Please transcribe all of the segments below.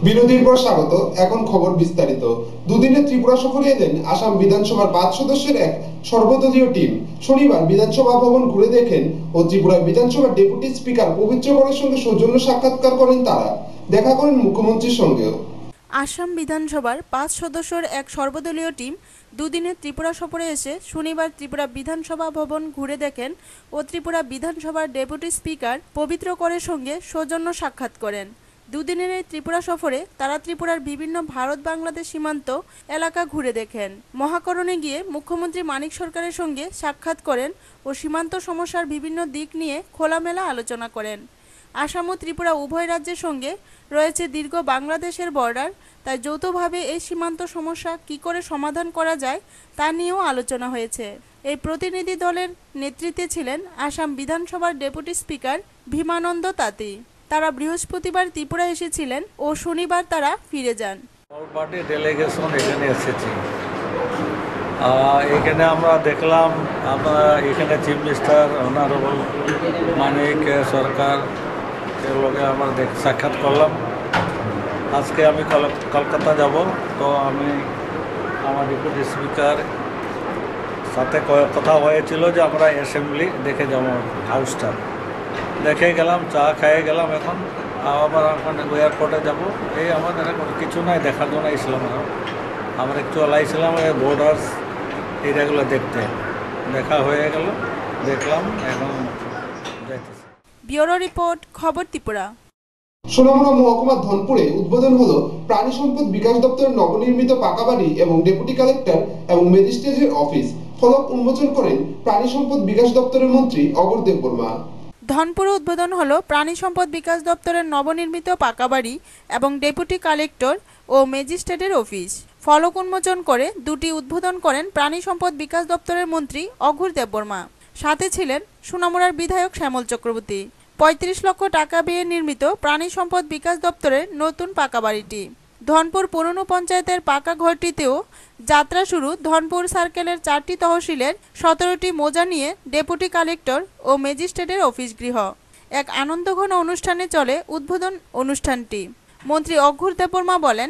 বিরতির পর স্বাগত। এখন খবর বিস্তারিত। দুদিনের ত্রিপুরা সফরে এলেন আসাম বিধানসভার 5 সদস্যের এক সর্বদলীয় টিম। শনিবার বিধানসভা ভবন ঘুরে দেখেন ও ত্রিপুরা বিধানসভার ডেপুটি স্পিকার পবিত্র করের সঙ্গে সৌজন্য সাক্ষাৎকার করেন তারা। দেখা করেন মুখ্যমন্ত্রীর সঙ্গেও। আসাম বিধানসভার 5 সদস্যের এক সর্বদলীয় টিম দুদিনের ত্রিপুরা সফরে এসে শনিবার ত্রিপুরা বিধানসভা ভবন ঘুরে দেখেন ও ত্রিপুরা বিধানসভার ডেপুটি স্পিকার পবিত্র করের সঙ্গে সৌজন্য সাক্ষাৎ করেন। দুদিনের এই ত্রিপুরা সফরে তারা ত্রিপুরার বিভিন্ন ভারত বাংলাদেশ সীমান্ত এলাকা ঘুরে দেখেন। মহাকরণে গিয়ে মুখ্যমন্ত্রী মানিক সরকারের সঙ্গে সাক্ষাৎ করেন ও সীমান্ত সমস্যার বিভিন্ন দিক নিয়ে খোলামেলা আলোচনা করেন। আসাম ও ত্রিপুরা উভয় রাজ্যের সঙ্গে রয়েছে দীর্ঘ বাংলাদেশের বর্ডার, তাই যৌথভাবে এই সীমান্ত সমস্যা কী করে সমাধান করা যায় তা নিয়েও আলোচনা হয়েছে। এই প্রতিনিধি দলের নেতৃত্বে ছিলেন আসাম বিধানসভার ডেপুটি স্পিকার ভীমানন্দ তাঁতি। তারা বৃহস্পতিবার ত্রিপুরা এসেছিলেন ও শনিবার তারা ফিরে যান। পার্টি ডেলিগেশন এখানে এসেছি। এখানে আমরা দেখলাম আমরা এখানে চিফ মিনিস্টার অনারেবল মানিক সরকার এগুলোকে আমরা সাক্ষাৎ করলাম। আজকে আমি কলকাতা যাব, তো আমি আমার ডেপুটি স্পিকার সাথে কথা হয়েছিল যে আমরা অ্যাসেম্বলি দেখে যাব, হাউসটা দেখে গেলাম, চা খেয়ে গেলাম। এখন আবার এখন এয়ারপোর্টে যাব। এই আমাদের এখন কিছু নাই, দেখার জন্য এসেছিলাম। আমরা একটু আলাইছিলাম বর্ডার্স এরিয়াগুলো দেখতে। দেখা হয়ে গেল, দেখলাম, এখন যাইতেছি। ব্যুরো রিপোর্ট, খবর ত্রিপুরা। সোনামুড়া মহকুমার ধনপুরে উদ্বোধন হলো প্রাণী সম্পদ বিকাশ দপ্তরের নবনির্মিত পাকা বাড়ি এবং ডেপুটি কালেক্টর এবং ম্যাজিস্ট্রেটের অফিস। ফলক উন্মোচন করেন প্রাণী সম্পদ বিকাশ দপ্তরের মন্ত্রী অগর দেববর্মা। ধনপুরে উদ্বোধন হলো প্রাণী সম্পদ বিকাশ দপ্তরের নবনির্মিত পাকা বাড়ি এবং ডেপুটি কালেক্টর ও ম্যাজিস্ট্রেটের অফিস। ফলক উন্মোচন করে দুটি উদ্বোধন করেন প্রাণী সম্পদ বিকাশ দপ্তরের মন্ত্রী অঘোর দেববর্মা। সাথে ছিলেন সোনামুড়ার বিধায়ক শ্যামল চক্রবর্তী। 35 লক্ষ টাকা ব্যয়ে নির্মিত প্রাণী সম্পদ বিকাশ দপ্তরের নতুন পাকা বাড়িটি। ধনপুর পুরনো পঞ্চায়েতের পাকা ঘরটিতেও যাত্রা শুরু ধনপুর সার্কেলের 4টি তহসিলের 17টি মৌজা নিয়ে ডেপুটি কালেক্টর ও ম্যাজিস্ট্রেটের অফিস গৃহ। এক আনন্দঘন অনুষ্ঠানে চলে উদ্বোধন অনুষ্ঠানটি। মন্ত্রী অঘোর দেববর্মা বলেন,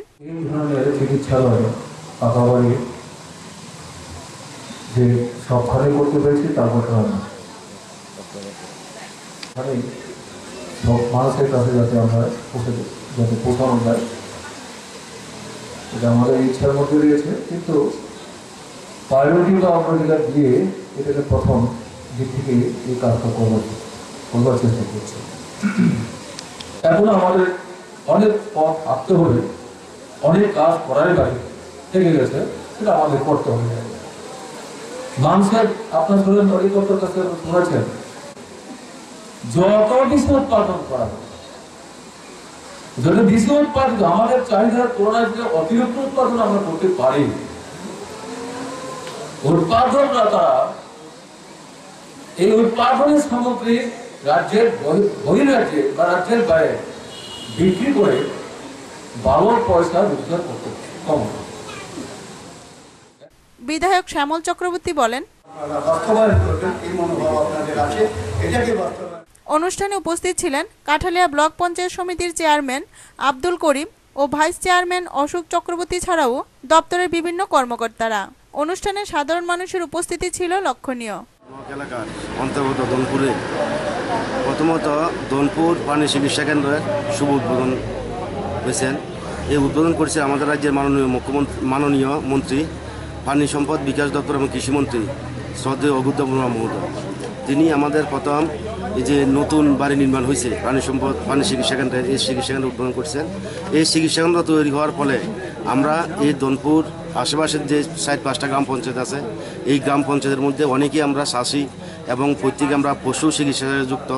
মানুষের কাছে যাতে আমরা যাতে পৌঁছানো যায়, এটা আমাদের ইচ্ছার মধ্যে রয়েছে। কিন্তু প্রায়োরিটিটা আমরা যেটা দিয়ে এটাকে প্রথম দিক থেকে এই কাজটা করবার চেষ্টা করছি। এখন আমাদের অনেক পথ হাঁটতে হবে, অনেক কাজ করার বাইরে থেকে গেছে, সেটা আমাদের করতে হবে। মানুষের আপনার শরীর অধিকর্তার কাছে শুনেছেন, যত বেশি উৎপাদন করা হবে, যদি বেশি উৎপাদন আমাদের চাহিদার তুলনায় যে অতিরিক্ত উৎপাদন আমরা করতে পারি, উৎপাদনদাতা এই উৎপাদনের সামগ্রী রাজ্যের বহির্রাজ্যে বা রাজ্যের বাইরে বিক্রি করে ভালো পয়সা রোজগার করতে কম। বিধায়ক শ্যামল চক্রবর্তী বলেন, অনুষ্ঠানে উপস্থিত ছিলেন কাঠালিয়া ব্লক পঞ্চায়েত সমিতির চেয়ারম্যান আব্দুল করিম ও ভাইস চেয়ারম্যান অশোক চক্রবর্তী ছাড়াও দপ্তরের বিভিন্ন কর্মকর্তারা। অনুষ্ঠানে সাধারণ মানুষের উপস্থিতি ছিল লক্ষণীয়। এলাকার অন্তর্গত ধনপুরে প্রথমত ধনপুর প্রাণী চিকিৎসা কেন্দ্রের শুভ উদ্বোধন হয়েছেন। এই উদ্বোধন করেছে আমাদের রাজ্যের মাননীয় মন্ত্রী প্রাণী সম্পদ বিকাশ দপ্তর এবং কৃষিমন্ত্রী শ্রদ্ধেয় অঘোর দেববর্মা মহোদয়। তিনি আমাদের প্রথম এই যে নতুন বাড়ি নির্মাণ হয়েছে প্রাণী চিকিৎসা কেন্দ্রের, এই চিকিৎসা কেন্দ্র উদ্বোধন করছেন। এই চিকিৎসা কেন্দ্র তৈরি হওয়ার ফলে আমরা এই ধনপুর আশেপাশের যে 4-5টা গ্রাম পঞ্চায়েত আছে, এই গ্রাম পঞ্চায়েতের মধ্যে অনেকেই আমরা চাষি এবং প্রত্যেকে আমরা পশু চিকিৎসার সাথে যুক্ত,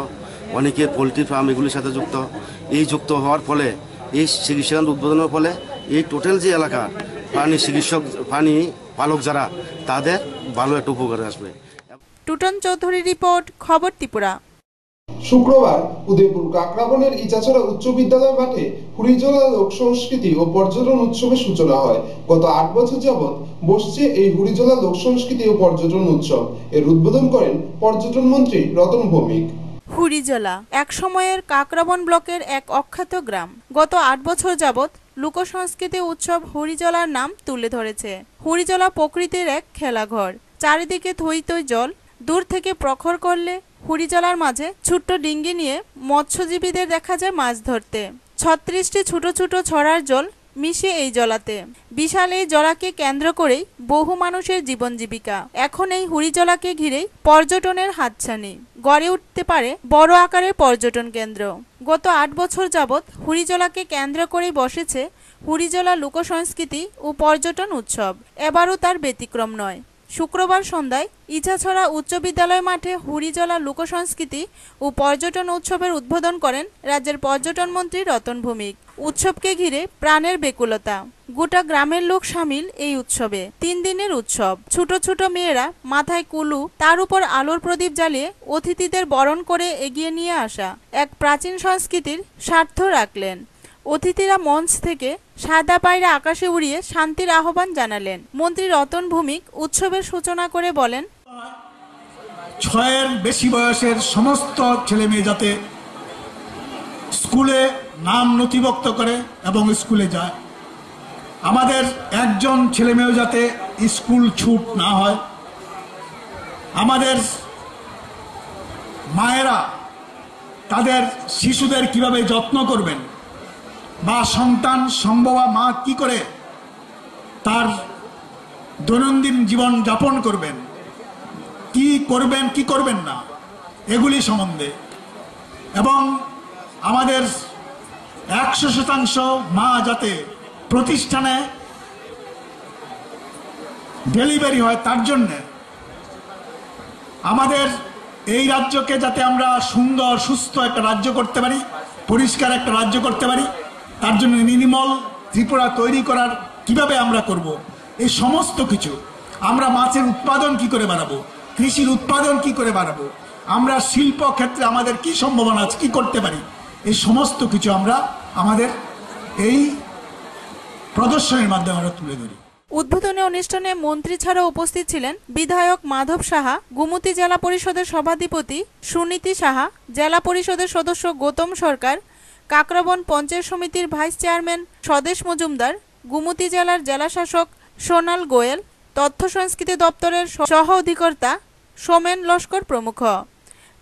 অনেকে পোলট্রি ফার্ম এগুলির সাথে যুক্ত। এই যুক্ত হওয়ার ফলে এই চিকিৎসা কেন্দ্র উদ্বোধনের ফলে এই টোটাল যে এলাকা প্রাণী চিকিৎসক প্রাণী পালক যারা, তাদের ভালো একটা উপকার আসবে। টুটন চৌধুরী রিপোর্ট, খবর ত্রিপুরা। শুক্রবার উদয়পুর কাকরাবনের ইচাছড়া উচ্চ বিদ্যালয় মাঠে হুড়িজোলা লোক সংস্কৃতি ও পর্যটন উৎসবের সূচনা হয়। গত 8 বছর যাবৎ বসছে এই হুড়িজোলা লোক সংস্কৃতি ও পর্যটন উৎসব। এর উদ্বোধন করেন পর্যটন মন্ত্রী রতন ভৌমিক। হুড়িজোলা এক সময়ের কাকরাবন ব্লকের এক অখ্যাত গ্রাম। গত 8 বছর যাবৎ লোকসংস্কৃতি উৎসব হুড়িজলার নাম তুলে ধরেছে। হুড়িজলা প্রকৃতির এক খেলাঘর, চারিদিকে থই থই জল। দূর থেকে প্রখর করলে হুড়িজলার মাঝে ছোট্ট ডিঙ্গি নিয়ে মৎস্যজীবীদের দেখা যায় মাছ ধরতে। 36টি ছোট ছোট ছড়ার জল মিশে এই জলাতে। বিশাল এই জলাকে কেন্দ্র করেই বহু মানুষের জীবন জীবিকা। এখন এই হুড়িজলাকে ঘিরেই পর্যটনের হাতছানি, গড়ে উঠতে পারে বড় আকারের পর্যটন কেন্দ্র। গত 8 বছর যাবৎ হুড়িজলাকে কেন্দ্র করেই বসেছে হুড়িজলা লোকসংস্কৃতি ও পর্যটন উৎসব। এবারও তার ব্যতিক্রম নয়। শুক্রবার সন্ধ্যায় ইছাছড়া উচ্চ বিদ্যালয় মাঠে হুড়িজলা লোকসংস্কৃতি ও পর্যটন উৎসবের উদ্বোধন করেন রাজ্যের পর্যটন মন্ত্রী রতন ভৌমিক। উৎসবকে ঘিরে প্রাণের বেকুলতা, গোটা গ্রামের লোক সামিল এই উৎসবে। 3 দিনের উৎসব। ছোট ছোট মেয়েরা মাথায় কুলু, তার উপর আলোর প্রদীপ জ্বালিয়ে অতিথিদের বরণ করে এগিয়ে নিয়ে আসা এক প্রাচীন সংস্কৃতির স্বার্থ রাখলেন। অতিথিরা মঞ্চ থেকে সাদা পায়রা আকাশে উড়িয়ে শান্তির আহ্বান জানালেন। মন্ত্রী রতন ভৌমিক উৎসবের সূচনা করে বলেন, 6-এর বেশি বয়সের সমস্ত ছেলে মেয়ে যাতে স্কুলে নাম নথিভুক্ত করে এবং স্কুলে যায়। আমাদের একজন ছেলে মেয়েও যাতে স্কুল ছুট না হয়। আমাদের মায়েরা তাদের শিশুদের কিভাবে যত্ন করবেন, বা সন্তান সম্ভবা মা কি করে তার দৈনন্দিন জীবন যাপন করবেন, কি করবেন কি করবেন না, এগুলি সম্বন্ধে। এবং আমাদের 100% মা যাতে প্রতিষ্ঠানে ডেলিভারি হয়, তার জন্যে আমাদের এই রাজ্যকে যাতে আমরা সুন্দর সুস্থ একটা রাজ্য করতে পারি, পরিষ্কার একটা রাজ্য করতে পারি, তার জন্য নির্মল ত্রিপুরা তৈরি করার কিভাবে আমরা করব, এই সমস্ত কিছু। আমরা মাছের উৎপাদন কি করে বাড়াবো, কৃষির উৎপাদন কি করে বাড়াবো, আমরা শিল্প ক্ষেত্রে আমাদের কি সম্ভাবনা আছে, কি করতে পারি, এই সমস্ত কিছু আমরা আমাদের এই প্রদর্শনীর মাধ্যমে আমরা তুলে ধরি। উদ্বোধনী অনুষ্ঠানে মন্ত্রী ছাড়াও উপস্থিত ছিলেন বিধায়ক মাধব সাহা, গোমতী জেলা পরিষদের সভাধিপতি সুনীতি সাহা, জেলা পরিষদের সদস্য গৌতম সরকার, কাকরাবন পঞ্চায়েত সমিতির ভাইস চেয়ারম্যান স্বদেশ মজুমদার, গোমতী জেলার জেলাশাসক সোনাল গোয়েল, তথ্য সংস্কৃতি দপ্তরের সহ অধিকর্তা সোমেন লস্কর প্রমুখ।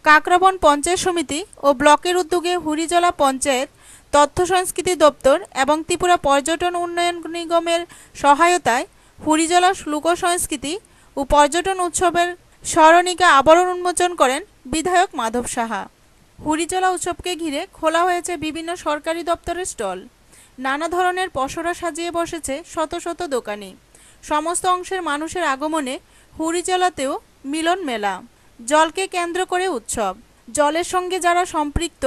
কাকরাবন পঞ্চায়েত সমিতি ও ব্লকের উদ্যোগে হুড়িজলা পঞ্চায়েত, তথ্য সংস্কৃতি দপ্তর এবং ত্রিপুরা পর্যটন উন্নয়ন নিগমের সহায়তায় হুড়িজলা লোকসংস্কৃতি ও পর্যটন উৎসবের স্মরণিকা আবরণ উন্মোচন করেন বিধায়ক মাধব সাহা। হুড়িজলা উৎসবকে ঘিরে খোলা হয়েছে বিভিন্ন সরকারি দপ্তরের স্টল। নানা ধরনের পসরা সাজিয়ে বসেছে শত শত দোকানি। সমস্ত অংশের মানুষের আগমনে হুড়িজলাতেও মিলন মেলা। জলকে কেন্দ্র করে উৎসব। জলের সঙ্গে যারা সম্পৃক্ত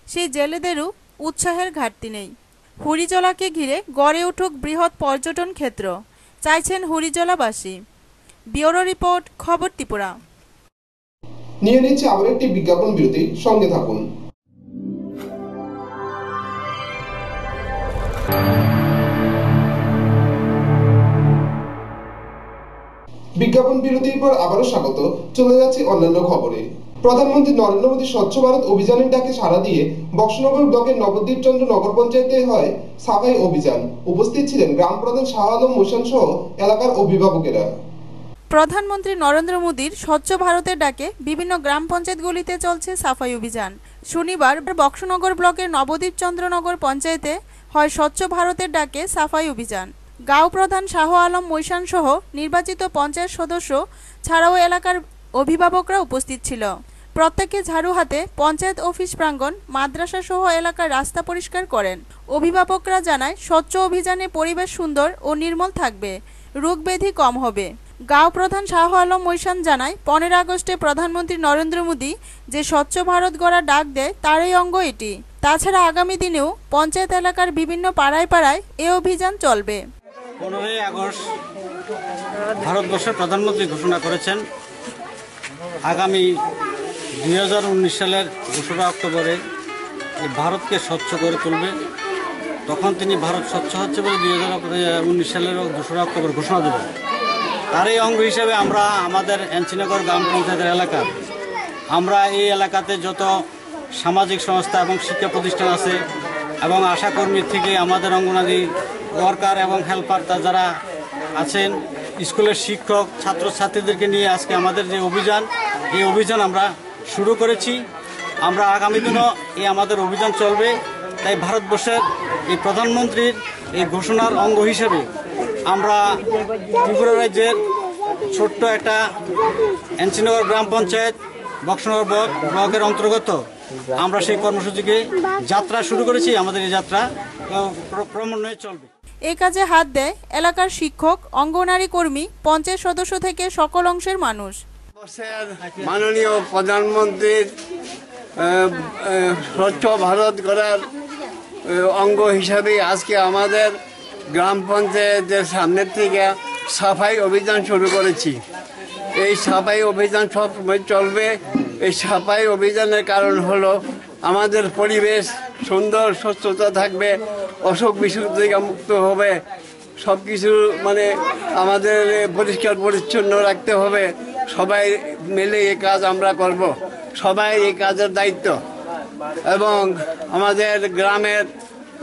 সেই জেলেদেরও উৎসাহের ঘাটতি নেই। হুড়িজলাকে ঘিরে গড়ে উঠুক বৃহৎ পর্যটন ক্ষেত্র, চাইছেন হুড়িজলাবাসী। ব্যুরো রিপোর্ট, খবর ত্রিপুরা। নিয়ে নিচ্ছে আবার একটি বিজ্ঞাপন বিরতি, সঙ্গে থাকুন। বিজ্ঞাপন বিরতির পর আবারও স্বাগত। চলে যাচ্ছে অন্যান্য খবরে। প্রধানমন্ত্রী নরেন্দ্র মোদী স্বচ্ছ ভারত অভিযানের ডাকে সাড়া দিয়ে বক্সনগর ব্লকের নবদ্বীপ চন্দ্র নগর পঞ্চায়েতে হয় সাফাই অভিযান। উপস্থিত ছিলেন গ্রাম প্রধান শাহ আলম মোশান সহ এলাকার অভিভাবকেরা। প্রধানমন্ত্রী নরেন্দ্র মোদীর স্বচ্ছ ভারতের ডাকে বিভিন্ন গ্রাম পঞ্চায়েতগুলিতে চলছে সাফাই অভিযান। শনিবার বক্সনগর ব্লকের নবদ্বীপ চন্দ্রনগর পঞ্চায়েতে হয় স্বচ্ছ ভারতের ডাকে সাফাই অভিযান। গাঁও প্রধান শাহ আলম মোশান সহ নির্বাচিত পঞ্চায়েত সদস্য ছাড়াও এলাকার অভিভাবকরা উপস্থিত ছিল। প্রত্যেকে ঝাড়ু হাতে পঞ্চায়েত অফিস প্রাঙ্গণ, মাদ্রাসা সহ এলাকার রাস্তা পরিষ্কার করেন। অভিভাবকরা জানায় স্বচ্ছ অভিযানে পরিবেশ সুন্দর ও নির্মল থাকবে, রোগ ব্যাধি কম হবে। গাঁও প্রধান শাহ আলম মোশান জানায় 15 আগস্টে প্রধানমন্ত্রী নরেন্দ্র মোদী যে স্বচ্ছ ভারত গড়ার ডাক দেয় তারই অঙ্গ এটি। তাছাড়া আগামী দিনেও পঞ্চায়েত এলাকার বিভিন্ন পাড়ায় পাড়ায় এ অভিযান চলবে। 15 আগস্ট ভারতবর্ষের প্রধানমন্ত্রী ঘোষণা করেছেন আগামী 2019 সালের 2রা অক্টোবরে ভারতকে স্বচ্ছ করে তুলবে। তখন তিনি ভারত স্বচ্ছ হচ্ছে বলে 2019 সালের 2রা অক্টোবর ঘোষণা দেবেন। তারই অঙ্গ হিসেবে আমরা আমাদের এনচিনগর গ্রাম পঞ্চায়েতের এলাকা, আমরা এই এলাকাতে যত সামাজিক সংস্থা এবং শিক্ষা প্রতিষ্ঠান আছে এবং আশাকর্মী থেকে আমাদের অঙ্গনারী ওয়ার্কার এবং হেল্পার যারা আছেন, স্কুলের শিক্ষক, ছাত্রছাত্রীদেরকে নিয়ে আজকে আমাদের যে অভিযান, এই অভিযান আমরা শুরু করেছি। আমরা আগামী দিনও এই আমাদের অভিযান চলবে। তাই ভারতবর্ষের এই প্রধানমন্ত্রীর এই ঘোষণার অঙ্গ হিসেবে আমরা ত্রিপুরা রাজ্যের ছোট্ট একটা এনসিনগর গ্রাম পঞ্চায়েত বক্সনগর ব্লকের অন্তর্গত আমরা সেই কর্মসূচিকে যাত্রা শুরু করেছি। আমাদের এই যাত্রা ক্রমান্বয়ে চলবে। এই কাজে হাত দেয় এলাকার শিক্ষক, অঙ্গনারী কর্মী, পঞ্চায়েত সদস্য থেকে সকল অংশের মানুষ। মাননীয় প্রধানমন্ত্রীর স্বচ্ছ ভারত করার অঙ্গ হিসাবে আজকে আমাদের গ্রাম পঞ্চায়েতের সামনের থেকে সাফাই অভিযান শুরু করেছি। এই সাফাই অভিযান সবসময় চলবে। এই সাফাই অভিযানের কারণ হলো আমাদের পরিবেশ সুন্দর, স্বচ্ছতা থাকবে, অসুখ বিসুখ থেকে মুক্ত হবে, সব কিছু মানে আমাদের পরিষ্কার পরিচ্ছন্ন রাখতে হবে। সবাই মিলে এই কাজ আমরা করব, সবাই এই কাজের দায়িত্ব। এবং আমাদের গ্রামের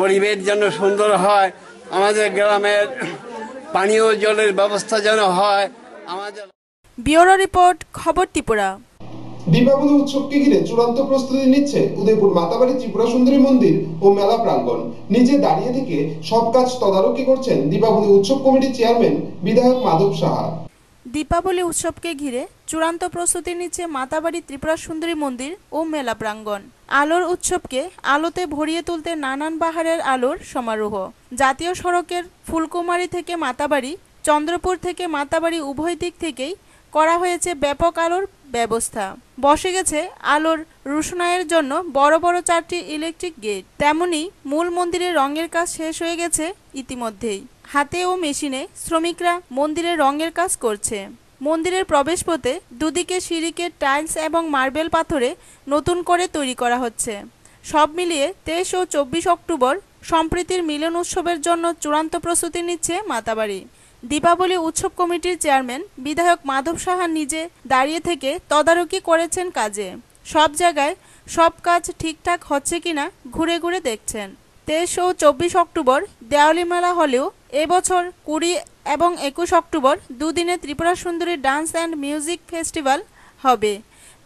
পরিবেশ যেন সুন্দর হয়, আমাদের গ্রামের পানীয় জলের ব্যবস্থা যেন হয়। আমাদের ব্যুরো রিপোর্ট, খবর ত্রিপুরা। দীপাবলি উৎসবকে ঘিরে চূড়ান্ত প্রস্তুতি নিচ্ছে উদয়পুর মাতাবাড়ি ত্রিপুরা সুন্দরী মন্দির ও মেলা প্রাঙ্গণ। নিজে দাঁড়িয়ে থেকে সব কাজ তদারকি করছেন দীপাবলি উৎসব কমিটির চেয়ারম্যান বিধায়ক মাধব সাহা। দীপাবলি উৎসবকে ঘিরে চূড়ান্ত প্রস্তুতি নিচ্ছে মাতাবাড়ি ত্রিপুরা সুন্দরী মন্দির ও মেলা প্রাঙ্গণ। আলোর উৎসবকে আলোতে ভরিয়ে তুলতে নানান বাহারের আলোর সমারোহ। জাতীয় সড়কের ফুলকুমারী থেকে মাতাবাড়ি, চন্দ্রপুর থেকে মাতাবাড়ি উভয় দিক থেকেই করা হয়েছে ব্যাপক আলোর ব্যবস্থা। বসে গেছে আলোর রোশনাইয়ের জন্য বড় বড় 4টি ইলেকট্রিক গেট। তেমনি মূল মন্দিরের রঙের কাজ শেষ হয়ে গেছে ইতিমধ্যেই। হাতে ও মেশিনে শ্রমিকরা মন্দিরের রঙের কাজ করছে। মন্দিরের প্রবেশপথে দুদিকে সিঁড়িকে টাইলস এবং মার্বেল পাথরে নতুন করে তৈরি করা হচ্ছে। সব মিলিয়ে 23 ও 24 অক্টোবর সম্প্রীতির মিলন উৎসবের জন্য চূড়ান্ত প্রস্তুতি নিচ্ছে মাতাবাড়ি। দীপাবলি উৎসব কমিটির চেয়ারম্যান বিধায়ক মাধব সাহা নিজে দাঁড়িয়ে থেকে তদারকি করেছেন কাজে। সব জায়গায় সব কাজ ঠিকঠাক হচ্ছে কিনা ঘুরে ঘুরে দেখছেন। 23 ও 24 অক্টোবর দেওয়ালি মেলা হলেও এবছর 20 এবং 21 অক্টোবর দুদিনে Tripura Sundari dance and music festival হবে।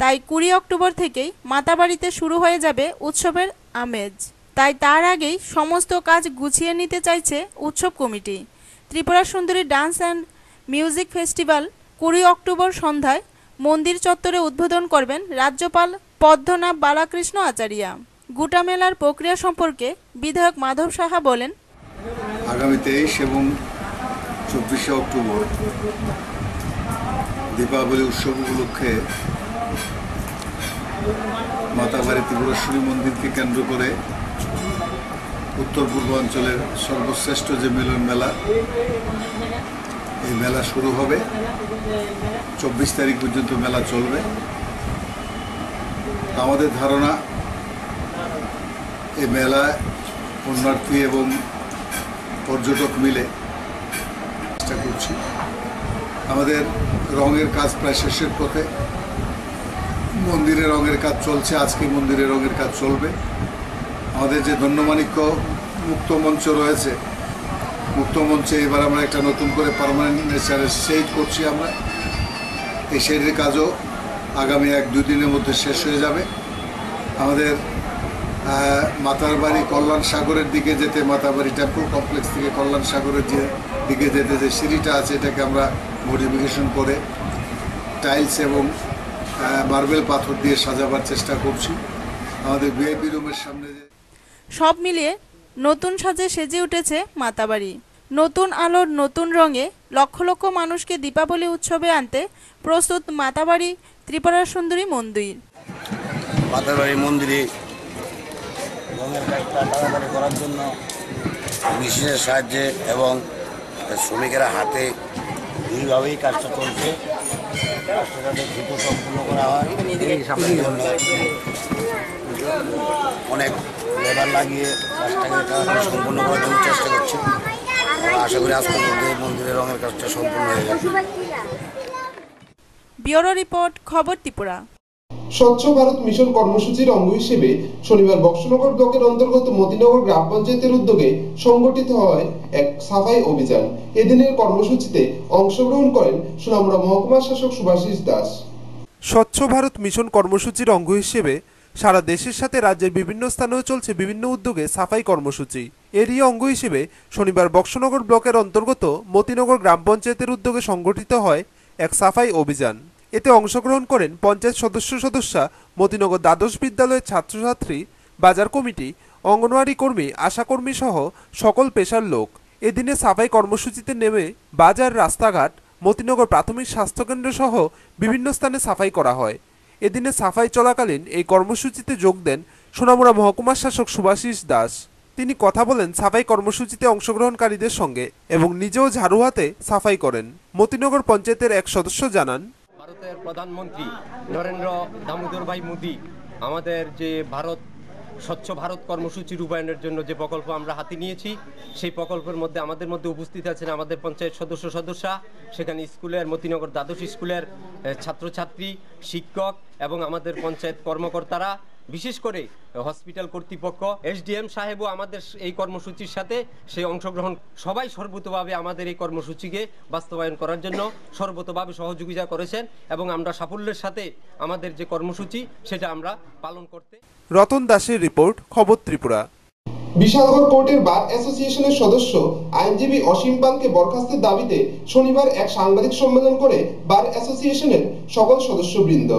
তাই 20 অক্টোবর থেকেই মাতাবাড়িতে শুরু হয়ে যাবে উৎসবের আমেজ। তাই তার আগেই সমস্ত কাজ গুছিয়ে নিতে চাইছে উৎসব committee. Tripura Sundari dance and music festival 20 October সন্ধ্যায় মন্দির চত্বরে উদ্বোধন করবেন রাজ্যপাল পদ্মনাভ বালাকৃষ্ণ আচার্য। গোটা মেলার প্রক্রিয়া সম্পর্কে বিধায়ক মাধব সাহা বলেন, আগামী 23 এবং 24 অক্টোবর দীপাবলি উৎসব উপলক্ষে মাতাবাড়ি ত্রিপুরেশ্বরী মন্দিরকে কেন্দ্র করে উত্তর পূর্বাঞ্চলের সর্বশ্রেষ্ঠ যে মিলন মেলা, এই মেলা শুরু হবে। 24 তারিখ পর্যন্ত মেলা চলবে। আমাদের ধারণা এই মেলায় পুণ্যার্থী এবং পর্যটক মিলে চেষ্টা করছি। আমাদের রঙের কাজ প্রায় শেষের পথে। মন্দিরে রঙের কাজ চলছে, আজকে মন্দিরে রঙের কাজ চলবে। আমাদের যে ধন্যমাণিক্য মুক্ত মঞ্চ রয়েছে, মুক্ত মঞ্চে এবার আমরা একটা নতুন করে পার্মানেন্ট নেচারের শেড করছি। আমরা এই শেডের কাজও আগামী 1-2 দিনের মধ্যে শেষ হয়ে যাবে। আমাদের মাতারবাড়ি কল্যাণ সাগরের দিকে যেতে, মাতাবাড়ি টেম্পল কমপ্লেক্স থেকে কল্যাণ সাগরের যে দিকে যেতে যে সিঁড়িটা আছে, এটাকে আমরা মডিফিকেশন করে টাইলস এবং মার্বেল পাথর দিয়ে সাজাবার চেষ্টা করছি। আমাদের ভিআইপি রুমের সামনে সব মিলিয়ে নতুন সাজে সেজে উঠেছে মাতাবাড়ি। নতুন আলোর নতুন রঙে লক্ষ লক্ষ মানুষকে দীপাবলি উৎসবে আনতে প্রস্তুত মাতাবাড়ি ত্রিপুরা সুন্দরী মন্দির। মাতাবাড়ি মন্দিরে রঙের কাজটা তাড়াতাড়ি করার জন্য মেশিনের সাহায্যে এবং শ্রমিকেরা হাতে দুইভাবেই কাজটা চলছে। কাজটা যাতে দ্রুত সম্পূর্ণ করা হয়, অনেক লেবার লাগিয়ে কাজটাকে তাড়াতাড়ি সম্পূর্ণ করার জন্য চেষ্টা করছি। আশা করি আজকের মধ্যে মন্দিরের রঙের কাজটা সম্পূর্ণ হয়ে যাবে। ব্যুরো রিপোর্ট, খবর ত্রিপুরা। স্বচ্ছ ভারত মিশন কর্মসূচির অঙ্গ হিসেবে শনিবার বক্সনগর ব্লকের অন্তর্গত মতিনগর গ্রাম পঞ্চায়েতের উদ্যোগে সংগঠিত হয় এক সাফাই অভিযান। এদিনের কর্মসূচিতে অংশগ্রহণ করেন সোনামুড়া মহকুমা শাসক সুভাষিস দাস। স্বচ্ছ ভারত মিশন কর্মসূচির অঙ্গ হিসেবে সারা দেশের সাথে রাজ্যের বিভিন্ন স্থানেও চলছে বিভিন্ন উদ্যোগে সাফাই কর্মসূচি। এরই অঙ্গ হিসেবে শনিবার বক্সনগর ব্লকের অন্তর্গত মতিনগর গ্রাম পঞ্চায়েতের উদ্যোগে সংগঠিত হয় এক সাফাই অভিযান। এতে অংশগ্রহণ করেন পঞ্চায়েত সদস্যা, মতিনগর দ্বাদশ বিদ্যালয়ের ছাত্রছাত্রী, বাজার কমিটি, অঙ্গনওয়াড়ি কর্মী, আশাকর্মী সহ সকল পেশার লোক। এদিনে সাফাই কর্মসূচিতে নেমে বাজার, রাস্তাঘাট, মতিনগর প্রাথমিক স্বাস্থ্যকেন্দ্র সহ বিভিন্ন স্থানে সাফাই করা হয়। এদিনে সাফাই চলাকালীন এই কর্মসূচিতে যোগ দেন সোনামুড়া মহকুমা শাসক সুভাষিস দাস। তিনি কথা বলেন সাফাই কর্মসূচিতে অংশগ্রহণকারীদের সঙ্গে এবং নিজেও ঝাড়ু হাতে সাফাই করেন। মতিনগর পঞ্চায়েতের এক সদস্য জানান, ভারতের প্রধানমন্ত্রী নরেন্দ্র দামোদর ভাই মোদী আমাদের যে স্বচ্ছ ভারত কর্মসূচি রূপায়ণের জন্য যে প্রকল্প আমরা হাতে নিয়েছি, সেই প্রকল্পের মধ্যে আমাদের মধ্যে উপস্থিত আছেন আমাদের পঞ্চায়েত সদস্যা, সেখানে স্কুলের মতিনগর দ্বাদশ স্কুলের ছাত্রছাত্রী, শিক্ষক এবং আমাদের পঞ্চায়েত কর্মকর্তারা, বিশেষ করে হসপিটাল কর্তৃপক্ষ, এসডিএম সাহেবও আমাদের এই কর্মসূচির সাথে সেই অংশগ্রহণ, সবাই সর্বতোভাবে আমাদের এই কর্মসূচিকে বাস্তবায়ন করার জন্য সর্বতোভাবে সহযোগিতা করেছেন এবং আমরা সাফল্যের সাথে আমাদের যে কর্মসূচি সেটা আমরা পালন করতে। রতন দাসের রিপোর্ট, খবর ত্রিপুরা। বিশালগড় কোর্টের বার অ্যাসোসিয়েশনের সদস্য আইনজীবী অসীম পালকে বরখাস্তের দাবিতে শনিবার এক সাংবাদিক সম্মেলন করে বার অ্যাসোসিয়েশনের সকল সদস্যবৃন্দ।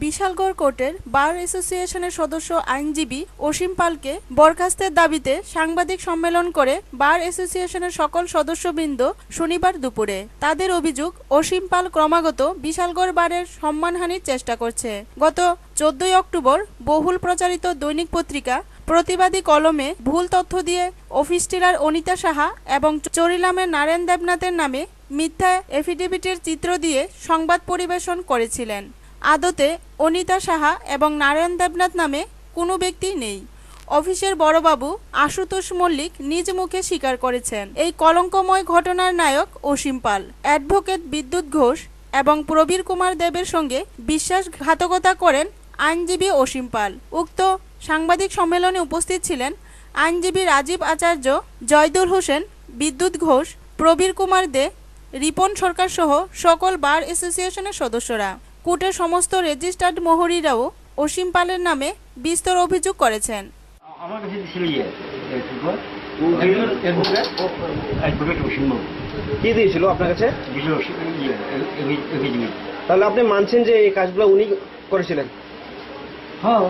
বিশালগড় কোর্টের বার অ্যাসোসিয়েশনের সদস্য আইনজীবী অসীম পালকে বরখাস্তের দাবিতে সাংবাদিক সম্মেলন করে বার অ্যাসোসিয়েশনের সকল সদস্যবৃন্দ শনিবার দুপুরে। তাদের অভিযোগ, অসীম পাল ক্রমাগত বিশালগড় বারের সম্মানহানির চেষ্টা করছে। গত 14 অক্টোবর বহুল প্রচারিত দৈনিক পত্রিকা প্রতিবাদী কলমে ভুল তথ্য দিয়ে অফিস টিলার অনিতা সাহা এবং চরিলামের নারায়ণ দেবনাথের নামে মিথ্যা এফিডেভিটের চিত্র দিয়ে সংবাদ পরিবেশন করেছিলেন। আদতে অনিতা সাহা এবং নারায়ণ দেবনাথ নামে কোনো ব্যক্তি নেই। অফিসের বড়বাবু আশুতোষ মল্লিক নিজ মুখে স্বীকার করেছেন এই কলঙ্কময় ঘটনার নায়ক অসীম পাল। অ্যাডভোকেট বিদ্যুৎ ঘোষ এবং প্রবীর কুমার দেবের সঙ্গে বিশ্বাসঘাতকতা করেন আইনজীবী অসীম পাল। উক্ত সাংবাদিক সম্মেলনে উপস্থিত ছিলেন আইনজীবী রাজীব আচার্য, জয়দুল হোসেন, বিদ্যুৎ ঘোষ, প্রবীর কুমার দে, রিপন সরকার সহ সকল বার অ্যাসোসিয়েশনের সদস্যরা। কোর্টের সমস্ত রেজিস্টার্ড মোহরিরাও অসীম পালের নামে বিস্তর অভিযোগ করেছেন। আমার কাছে ছিল কি দিয়েছিল আপনার কাছে? তাহলে আপনি মানছেন যে এই কাজগুলো উনি করেছিলেন? হ্যাঁ,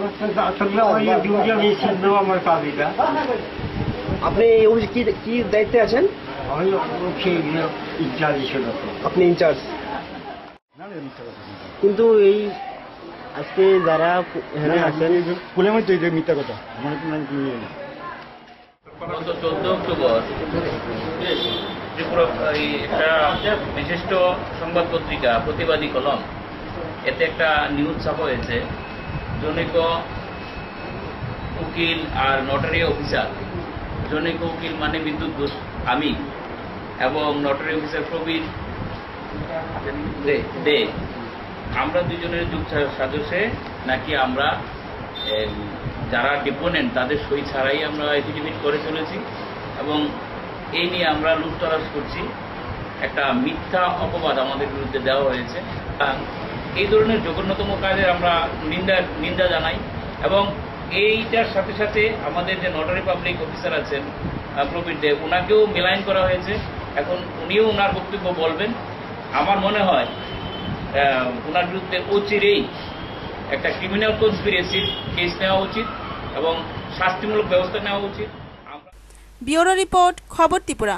আপনি এই অফিসে কি দায়িত্বে আছেন? আপনি ইনচার্জ। কিন্তু এই আজকে যারা এখানে আছেন মিথ্যা কথা। গত 14 অক্টোবর ত্রিপুরা একটা বিশিষ্ট সংবাদ পত্রিকা প্রতিবাদী কলম, এতে একটা নিউজ ছাপা হয়েছে। জনৈক উকিল আর নটারি অফিসার, জনৈক উকিল মানে বিদ্যুৎ ঘোষ আমি এবং নটারি অফিসার প্রবীর দে, আমরা দুজনের যুগ সদস্যে নাকি আমরা যারা ডিপোনেন্ট তাদের সই ছাড়াই আমরা এফিডেভিট করে চলেছি এবং এই নিয়ে আমরা লুটতরাজ করছি। একটা মিথ্যা অপবাদ আমাদের বিরুদ্ধে দেওয়া হয়েছে। এই ধরনের জঘন্যতম কাজের আমরা নিন্দা জানাই এবং এইটার সাথে সাথে আমাদের যে নটারি পাবলিক অফিসার আছেন প্রবীর দেব, ওনাকেও মেলাইন করা হয়েছে। এখন উনিও ওনার বক্তব্য বলবেন। আমার মনে হয় ওনার বিরুদ্ধে অচিরেই একটা ক্রিমিনাল কনস্পিরেসির কেস নেওয়া উচিত এবং শাস্তিমূলক ব্যবস্থা নেওয়া উচিত। ব্যুরো রিপোর্ট, খবর ত্রিপুরা।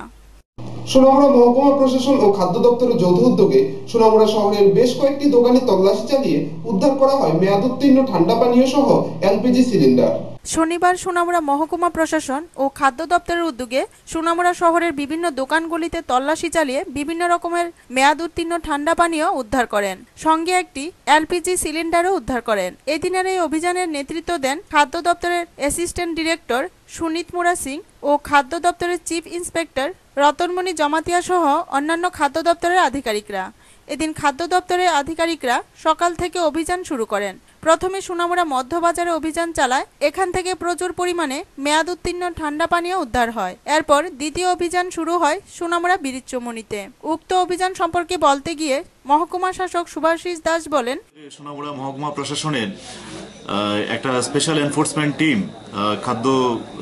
সোনামুড়া মহকুমা প্রশাসন ও খাদ্য দপ্তরের যৌথ উদ্যোগে সোনামুড়া শহরের বেশ কয়েকটি দোকানে তল্লাশি চালিয়ে উদ্ধার করা হয় মেয়াদোত্তীর্ণ ঠান্ডা পানীয় সহ এলপিজি সিলিন্ডার। শনিবার সোনামুড়া মহকুমা প্রশাসন ও খাদ্য দপ্তরের উদ্যোগে সোনামুড়া শহরের বিভিন্ন দোকানগুলিতে তল্লাশি চালিয়ে বিভিন্ন রকমের মেয়াদ উত্তীর্ণ ঠান্ডা পানীয় উদ্ধার করেন, সঙ্গে একটি এলপিজি সিলিন্ডারও উদ্ধার করেন। এদিনের এই অভিযানের নেতৃত্ব দেন খাদ্য দপ্তরের অ্যাসিস্ট্যান্ট ডিরেক্টর সুনীত মুরা সিং ও খাদ্য দপ্তরের চিফ ইন্সপেক্টর রতনমণি জমাতিয়া সহ অন্যান্য খাদ্য দপ্তরের আধিকারিকরা। এদিন খাদ্য দপ্তরের আধিকারিকরা সকাল থেকে অভিযান শুরু করেন। প্রথমে সোনামুড়া মধ্যবাজারে অভিযান চালায়। এখান থেকে প্রচুর পরিমাণে মেয়াদ উত্তীর্ণ ঠান্ডা পানীয় উদ্ধার হয়। এরপর দ্বিতীয় অভিযান শুরু হয় সোনামুড়া বিরিচমণিতে। উক্ত অভিযান সম্পর্কে বলতে গিয়ে মহকুমা শাসক সুভাষিস দাস বলেন, সোনামুড়া মহকুমা প্রশাসনের একটা স্পেশাল এনফোর্সমেন্ট টিম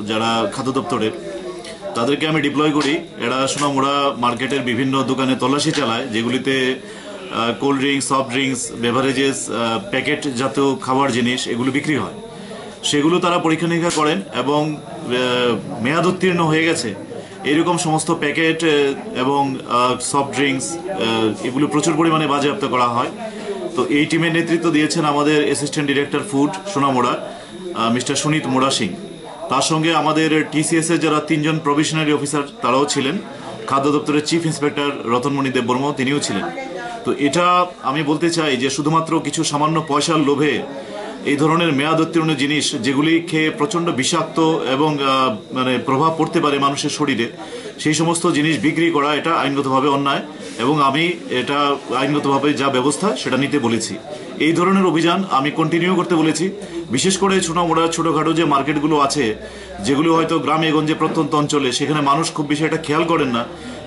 যারা খাদ্য দপ্তরের তাদেরকে আমি ডিপ্লয় করি। এরা সোনামুড়া মার্কেটের বিভিন্ন দোকানে তল্লাশি চালায়, যেগুলিতে cold drinks, soft drinks, beverages, packet জাতীয় খাবার জিনিস এগুলো বিক্রি হয়। সেগুলো তারা পরীক্ষা নিরীক্ষা করেন এবং মেয়াদ উত্তীর্ণ হয়ে গেছে এরকম সমস্ত প্যাকেট এবং সফট ড্রিঙ্কস এগুলো প্রচুর পরিমাণে বাজেয়াপ্ত করা হয়। তো এই টিমের নেতৃত্ব দিয়েছেন আমাদের assistant director food Sonamura mister Sunit মোড়া সিং। তার সঙ্গে আমাদের টিসিএস এর যারা 3 জন প্রভিশনারি অফিসার তারাও ছিলেন। খাদ্য দপ্তরের চিফ ইন্সপেক্টর রতনমণি দেববর্মা তিনিও ছিলেন। তো এটা আমি বলতে চাই যে শুধুমাত্র কিছু সামান্য পয়সার লোভে এই ধরনের মেয়াদ উত্তীর্ণ জিনিস যেগুলি খেয়ে প্রচণ্ড বিষাক্ত এবং প্রভাব পড়তে পারে মানুষের শরীরে, সেই সমস্ত জিনিস বিক্রি করা এটা আইনগতভাবে অন্যায় এবং আমি এটা আইনগতভাবে যা ব্যবস্থা সেটা নিতে বলেছি। এই ধরনের অভিযান আমি কন্টিনিউ করতে বলেছি। বিশেষ করে সোনামুড়া ছোটোখাটো যে মার্কেটগুলো আছে, যেগুলো হয়তো গ্রামে গঞ্জে প্রত্যন্ত অঞ্চলে, সেখানে মানুষ খুব বেশি এটা খেয়াল করেন না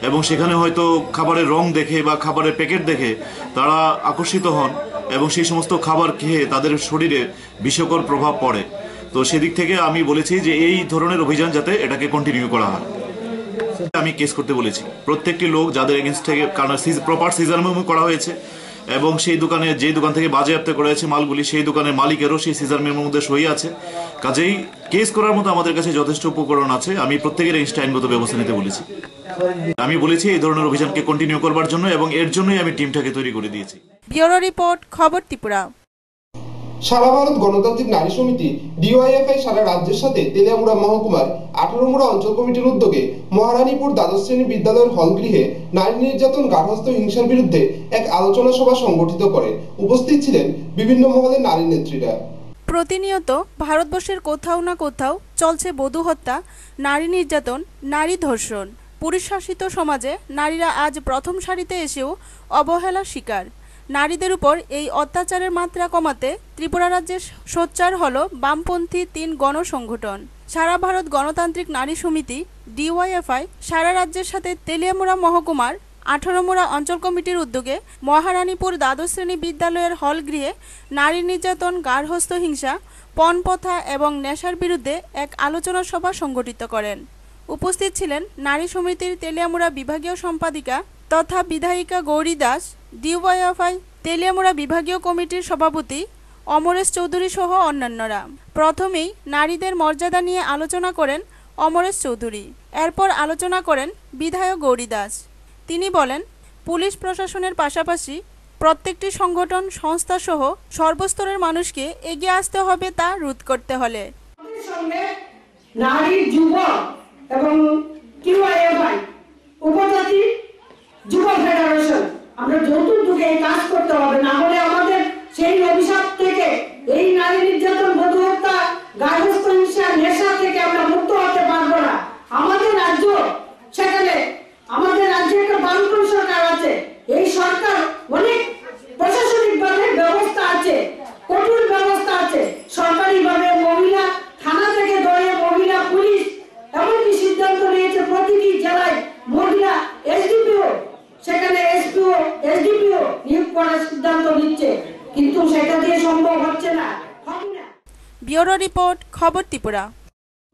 এবং সেখানে হয়তো খাবারের রং দেখে বা খাবারের প্যাকেট দেখে তারা আকর্ষিত হন এবং সেই সমস্ত খাবার খেয়ে তাদের শরীরে বিষকর প্রভাব পড়ে। তো সেদিক থেকে আমি বলেছি যে এই ধরনের অভিযান যাতে এটাকে কন্টিনিউ করা হয়। আমি কেস করতে বলেছি প্রত্যেকটি লোক যাদের এগেনস্ট থেকে, কারণ প্রপার সিজার মেমো করা হয়েছে এবং সেই দোকানে যে দোকান থেকে বাজেয়াপ্ত করা হয়েছে মালগুলি সেই দোকানের মালিকেরও সেই সিজার মেমোর মধ্যে সই আছে। কাজেই কেস করার মতো আমাদের কাছে যথেষ্ট উপকরণ আছে। আমি প্রত্যেকের এগেনস্টে আইনগত ব্যবস্থা নিতে বলেছি। আমি বলেছি এই ধরনের অভিযানকে কন্টিনিউ করবার জন্য এবং এর জন্যই আমি টিমটাকে তৈরি করে দিয়েছি। ব্যুরো রিপোর্ট, খবর ত্রিপুরা। সারা ভারত গণতান্ত্রিক নারী সমিতি ডিওয়াইএফআই সারা রাজ্যের সাথে তেলিয়ামুড়া মহকুমার 18 মুড়া অঞ্চল কমিটির উদ্যোগে মহারানীপুর দ্বাদশ শ্রেণী বিদ্যালয়ের হলগৃহে নারী নির্যাতন, গার্হস্থ্য হিংসার বিরুদ্ধে এক আলোচনা সভা সংগঠিত করে। উপস্থিত ছিলেন বিভিন্ন মহলের নারী নেত্রীরা। প্রতিনিয়ত ভারতবর্ষের কোথাও না কোথাও চলছে বধূ হত্যা, নারী নির্যাতন, নারী ধর্ষণ। পুরুষ শাসিত সমাজে নারীরা আজ প্রথম সারিতে এসেও অবহেলার শিকার। নারীদের উপর এই অত্যাচারের মাত্রা কমাতে ত্রিপুরা রাজ্যে সোচ্চার হল বামপন্থী 3 গণসংগঠন। সারা ভারত গণতান্ত্রিক নারী সমিতি ডিওয়াইএফআই সারা রাজ্যের সাথে তেলিয়ামুড়া মহকুমার 18 মুড়া অঞ্চল কমিটির উদ্যোগে মহারানীপুর দ্বাদশ শ্রেণী বিদ্যালয়ের হলগৃহে নারী নির্যাতন, গার্হস্থ্য হিংসা, পণপ্রথা এবং নেশার বিরুদ্ধে এক আলোচনা সভা সংগঠিত করেন। উপস্থিত ছিলেন নারী সমিতির তেলিয়ামুড়া বিভাগীয় সম্পাদিকা তথা বিধায়িকা গৌরী দাস, ডিওয়াইএফআই তেলিয়ামুড়া বিভাগীয় কমিটির সভাপতি অমরেশ চৌধুরী সহ অন্যান্যরা। প্রথমেই নারীদের মর্যাদা নিয়ে আলোচনা করেন অমরেশ চৌধুরী। এরপর আলোচনা করেন বিধায়ক গৌরী দাস। তিনি বলেন, পুলিশ প্রশাসনের পাশাপাশি প্রত্যেকটি সংগঠন, সংস্থা সহ সর্বস্তরের মানুষকে এগিয়ে আসতে হবে তা রোধ করতে হলে। নারী, যুবক এবং ডিওয়াইএফআই উপজাতি যুব ফেডারেশন আমরা যৌথ উদ্যোগে এই কাজ করতে হবে, না হলে আমাদের সেই অভিশাপ থেকে, এই নারী নির্যাতন, বধূ হত্যা, গার্হস্থ্য হিংসা, নেশা থেকে আমরা মুক্ত হতে পারবো না। আমাদের রাজ্য, সেখানে আমাদের রাজ্যে একটা বামপন্থী সরকার আছে। এই সরকার অনেক প্রশাসনিকভাবে ব্যবস্থা আছে, কঠোর ব্যবস্থা আছে। সরকারিভাবে মহিলা থানা থেকে ধরে মহিলা পুলিশ এমনকি সিদ্ধান্ত নিয়েছে প্রতিটি জেলায় মহিলা এসডিপিও, সেখানে এসপিও, এসডিপিও নিয়োগ করার সিদ্ধান্ত নিচ্ছে, কিন্তু সেটা দিয়ে সম্ভব হচ্ছে না। ব্যুরো রিপোর্ট, খবর ত্রিপুরা।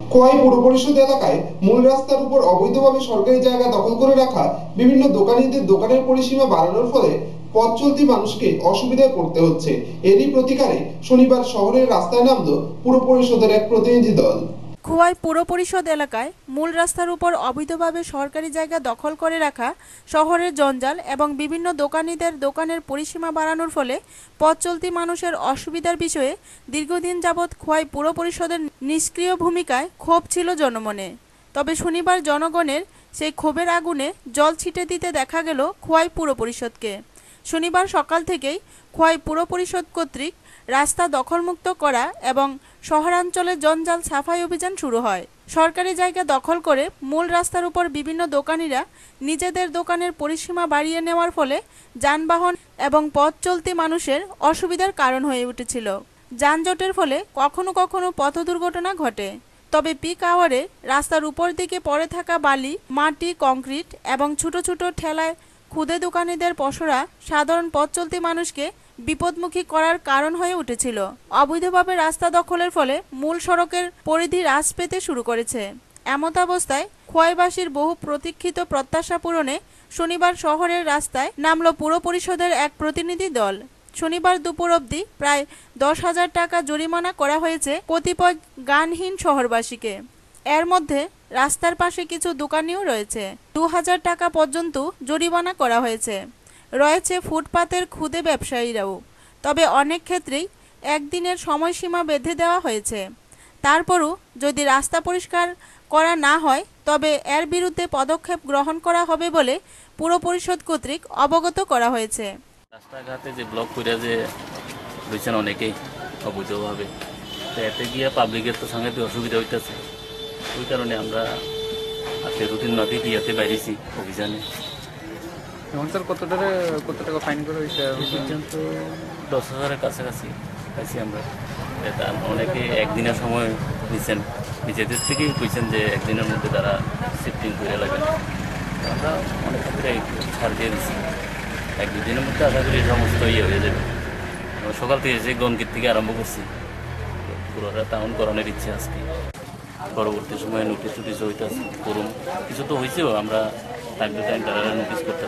খোয়াই পৌর পরিষদ এলাকায় মূল রাস্তার উপর অবৈধভাবে সরকারি জায়গা দখল করে রাখা বিভিন্ন দোকানীদের দোকানের পরিসীমা বাড়ানোর ফলে পথ চলতি মানুষকে অসুবিধায় পড়তে হচ্ছে। এরই প্রতিকারে শনিবার শহরের রাস্তায় নামল পুর পরিষদের এক প্রতিনিধি দল। খোয়াই পুর পরিষদ এলাকায় মূল রাস্তার উপর অবৈধভাবে সরকারি জায়গা দখল করে রাখা, শহরের জঞ্জাল এবং বিভিন্ন দোকানীদের দোকানের পরিসীমা বাড়ানোর ফলে পথ চলতি মানুষের অসুবিধার বিষয়ে দীর্ঘদিন যাবৎ খোয়াই পুর পরিষদের নিষ্ক্রিয় ভূমিকায় ক্ষোভ ছিল জনমনে। তবে শনিবার জনগণের সেই ক্ষোভের আগুনে জল ছিটে দিতে দেখা গেল খোয়াই পুর পরিষদকে। শনিবার সকাল থেকেই খোয়াই পুর পরিষদ কর্তৃক রাস্তা দখলমুক্ত করা এবং শহরাঞ্চলে জঞ্জাল সাফাই অভিযান শুরু হয়। সরকারি জায়গা দখল করে মূল রাস্তার উপর বিভিন্ন দোকানিরা নিজেদের দোকানের পরিসীমা বাড়িয়ে নেওয়ার ফলে যানবাহন এবং পথ চলতি মানুষের অসুবিধার কারণ হয়ে উঠেছিল। যানজটের ফলে কখনো কখনো পথ দুর্ঘটনা ঘটে। তবে পিক আওয়ারে রাস্তার উপর দিকে পড়ে থাকা বালি, মাটি, কংক্রিট এবং ছোট ছোট ঠেলায় ক্ষুদে দোকানিদের পসরা সাধারণ পথ চলতি মানুষকে বিপদমুখী করার কারণ হয়ে উঠেছিল। অবৈধভাবে রাস্তা দখলের ফলে মূল সড়কের পরিধি হ্রাস পেতে শুরু করেছে। এমতাবস্থায় খোয়াইবাসীর বহু প্রতীক্ষিত প্রত্যাশা পূরণে শনিবার শহরের রাস্তায় নামল পুর পরিষদের এক প্রতিনিধি দল। শনিবার দুপুর অবধি প্রায় 10,000 টাকা জরিমানা করা হয়েছে কতিপয় গানহীন শহরবাসীকে। এর মধ্যে রাস্তার পাশে কিছু দোকানিও রয়েছে। 2,000 টাকা পর্যন্ত জরিমানা করা হয়েছে। রয়েছে ফুটপাতের ক্ষুদে ব্যবসায়ীরাও। তবে অনেক ক্ষেত্রেই একদিনের সময়সীমা বেঁধে দেওয়া হয়েছে। তারপরও যদি রাস্তা পরিষ্কার করা না হয় তবে এর বিরুদ্ধে পদক্ষেপ গ্রহণ করা হবে বলে পুর পরিষদ কর্তৃক অবগত করা হয়েছে। রাস্তাঘাটে যে ব্লক করে যে রয়েছেন অনেকেই অবৈধভাবে, তো এতে গিয়ে পাবলিকের তো সাংঘাতিক অসুবিধা হইতেছে। ওই কারণে আমরা আজকে রুটিন মাফিক ইয়াতে বাইরেছি অভিযানে। কত টাকা ফাইন করা হয়েছে? পর্যন্ত 10,000-এর কাছাকাছি পাইছি আমরা। এটা অনেকে একদিনের সময় নিচ্ছেন, নিজেদের থেকেই কইছেন যে একদিনের মধ্যে তারা শিফটিং করে লাগবেন। আমরা অনেক ক্ষেত্রে ছাড় দিয়ে দিচ্ছি, 1-2 দিনের মধ্যে আশা করি সমস্ত হয়ে যাবে। সকাল থেকে এসে গণকির থেকে আরম্ভ করছি, পুরোটা টাউন করানোর ইচ্ছে আজকে। পরবর্তী সময়ে নোটিশ হইতেছে করুন, কিছু তো হয়েছেও, আমরা টাইম টু টাইম তারা নোটিশ করতে